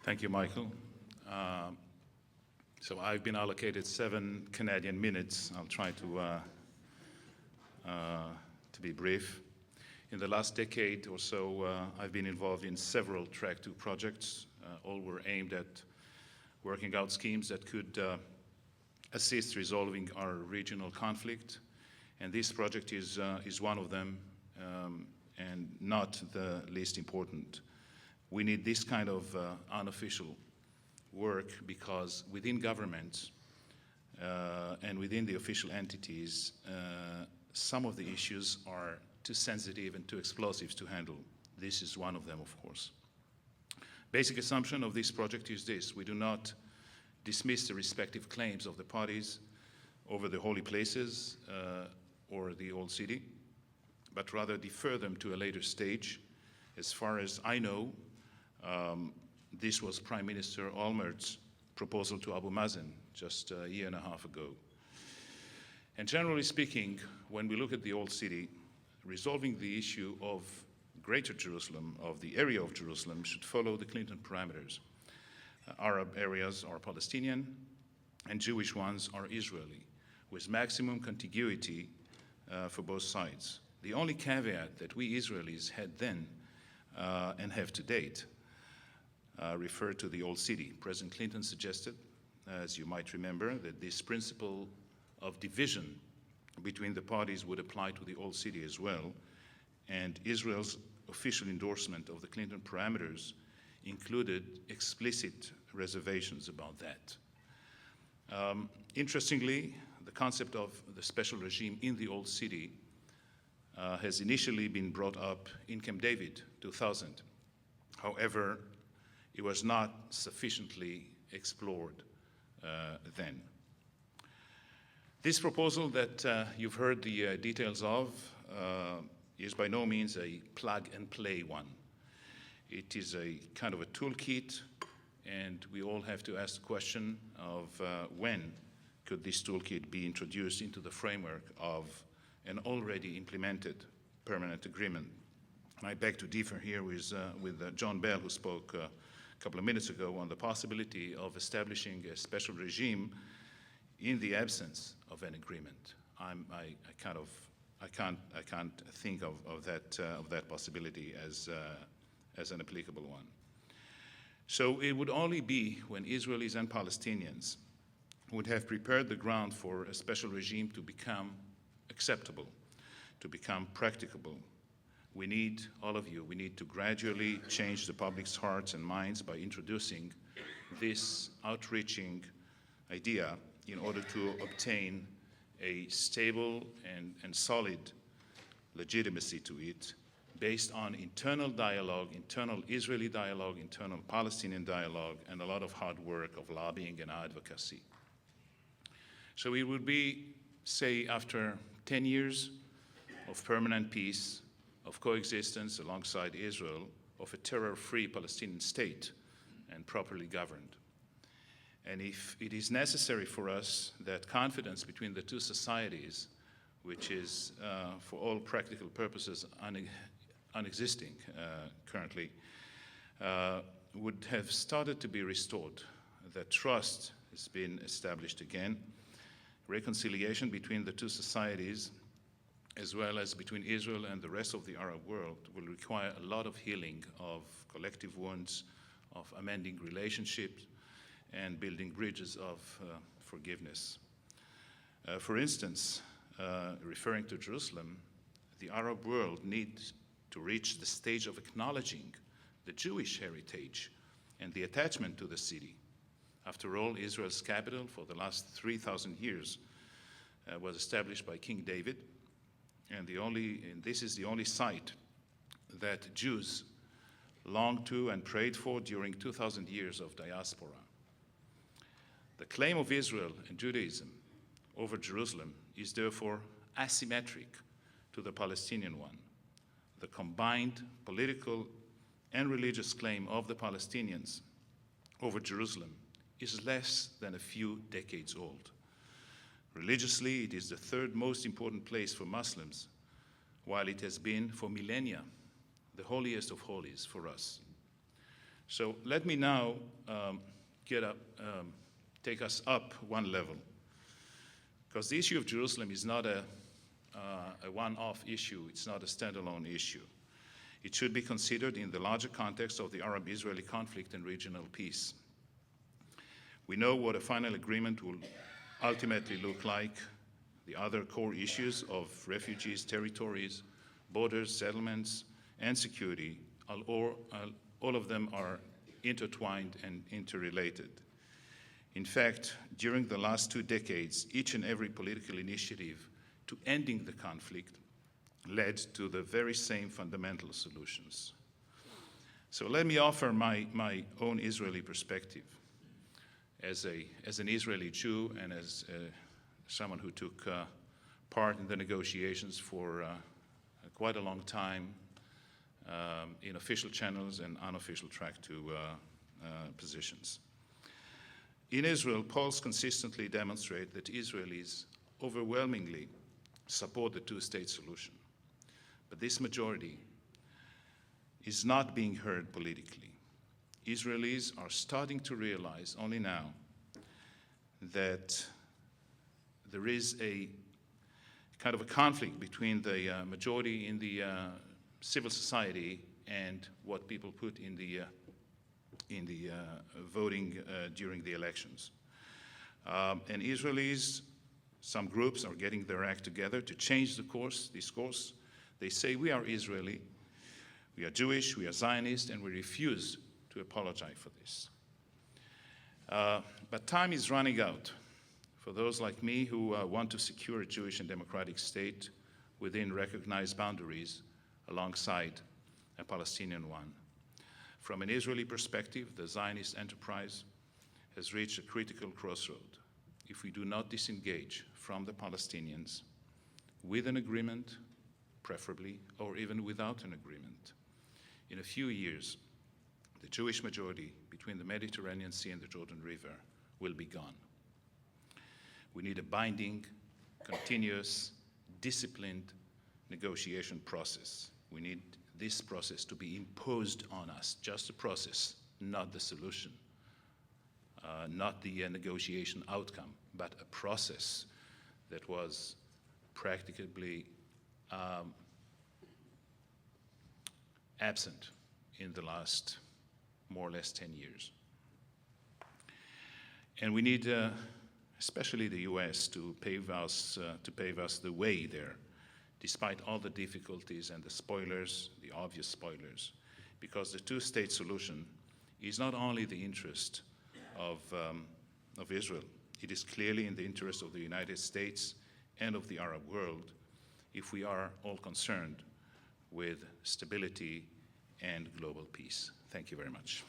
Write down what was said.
Thank you, Michael. So I've been allocated 7 Canadian minutes. I'll try to be brief. In the last decade or so, I've been involved in several Track 2 projects. All were aimed at working out schemes that could assist resolving our regional conflict. And this project is one of them, and not the least important. We need this kind of unofficial work because within governments and within the official entities, some of the issues are too sensitive and too explosive to handle. This is one of them, of course. Basic assumption of this project is this: we do not dismiss the respective claims of the parties over the holy places or the old city, but rather defer them to a later stage. As far as I know, this was Prime Minister Olmert's proposal to Abu Mazen just a year and a half ago. And generally speaking, when we look at the old city, resolving the issue of Greater Jerusalem, of the area of Jerusalem, should follow the Clinton parameters. Arab areas are Palestinian, and Jewish ones are Israeli, with maximum contiguity for both sides. The only caveat that we Israelis had then and have to date referred to the old city. President Clinton suggested, as you might remember, that this principle of division between the parties would apply to the old city as well, and Israel's official endorsement of the Clinton parameters included explicit reservations about that. Interestingly, the concept of the special regime in the old city has initially been brought up in Camp David 2000. However, it was not sufficiently explored then. This proposal that you've heard the details of is by no means a plug-and-play one. It is a kind of a toolkit, and we all have to ask the question of when could this toolkit be introduced into the framework of an already implemented permanent agreement. And I beg to differ here with John Bell, who spoke a couple of minutes ago on the possibility of establishing a special regime in the absence of an agreement. I can't think of that possibility as an applicable one. So it would only be when Israelis and Palestinians would have prepared the ground for a special regime to become acceptable, to become practicable. We need, all of you, we need to gradually change the public's hearts and minds by introducing this outreaching idea in order to obtain a stable and solid legitimacy to it based on internal dialogue, internal Israeli dialogue, internal Palestinian dialogue, and a lot of hard work of lobbying and advocacy. So it would be, say, after 10 years of permanent peace, of coexistence alongside Israel, of a terror-free Palestinian state and properly governed. And if it is necessary for us that confidence between the two societies, which is for all practical purposes unexisting currently, would have started to be restored, that trust has been established again, reconciliation between the two societies, as well as between Israel and the rest of the Arab world, will require a lot of healing of collective wounds, of amending relationships, and building bridges of forgiveness. For instance, referring to Jerusalem, the Arab world needs to reach the stage of acknowledging the Jewish heritage and the attachment to the city. After all, Israel's capital for the last 3,000 years was established by King David, and this is the only site that Jews longed to and prayed for during 2,000 years of diaspora. The claim of Israel and Judaism over Jerusalem is therefore asymmetric to the Palestinian one. The combined political and religious claim of the Palestinians over Jerusalem is less than a few decades old. Religiously, it is the third most important place for Muslims, while it has been for millennia the holiest of holies for us. So let me now take us up one level, because the issue of Jerusalem is not a one-off issue. It's not a standalone issue. It should be considered in the larger context of the Arab-Israeli conflict and regional peace. We know what a final agreement will ultimately look like. The other core issues of refugees, territories, borders, settlements, and security, all of them are intertwined and interrelated. In fact, during the last 2 decades, each and every political initiative to ending the conflict led to the very same fundamental solutions. So let me offer my own Israeli perspective as an Israeli Jew and as someone who took part in the negotiations for quite a long time in official channels and unofficial track to positions. In Israel, polls consistently demonstrate that Israelis overwhelmingly support the two-state solution. But this majority is not being heard politically. Israelis are starting to realize only now that there is a kind of a conflict between the majority in the civil society and what people put in the voting during the elections. And Israelis, some groups are getting their act together to change this course. They say, we are Israeli, we are Jewish, we are Zionist, and we refuse to apologize for this. But time is running out for those like me who want to secure a Jewish and democratic state within recognized boundaries alongside a Palestinian one. From an Israeli perspective, the Zionist enterprise has reached a critical crossroad. If we do not disengage from the Palestinians with an agreement, preferably, or even without an agreement, in a few years, the Jewish majority between the Mediterranean Sea and the Jordan River will be gone. We need a binding, continuous, disciplined negotiation process. We need this process to be imposed on us, just a process, not the solution, not the negotiation outcome, but a process that was practically absent in the last more or less 10 years. And we need, especially the US, to pave us the way there, despite all the difficulties and the spoilers, the obvious spoilers, because the two-state solution is not only the interest of Israel, it is clearly in the interest of the United States and of the Arab world if we are all concerned with stability and global peace. Thank you very much.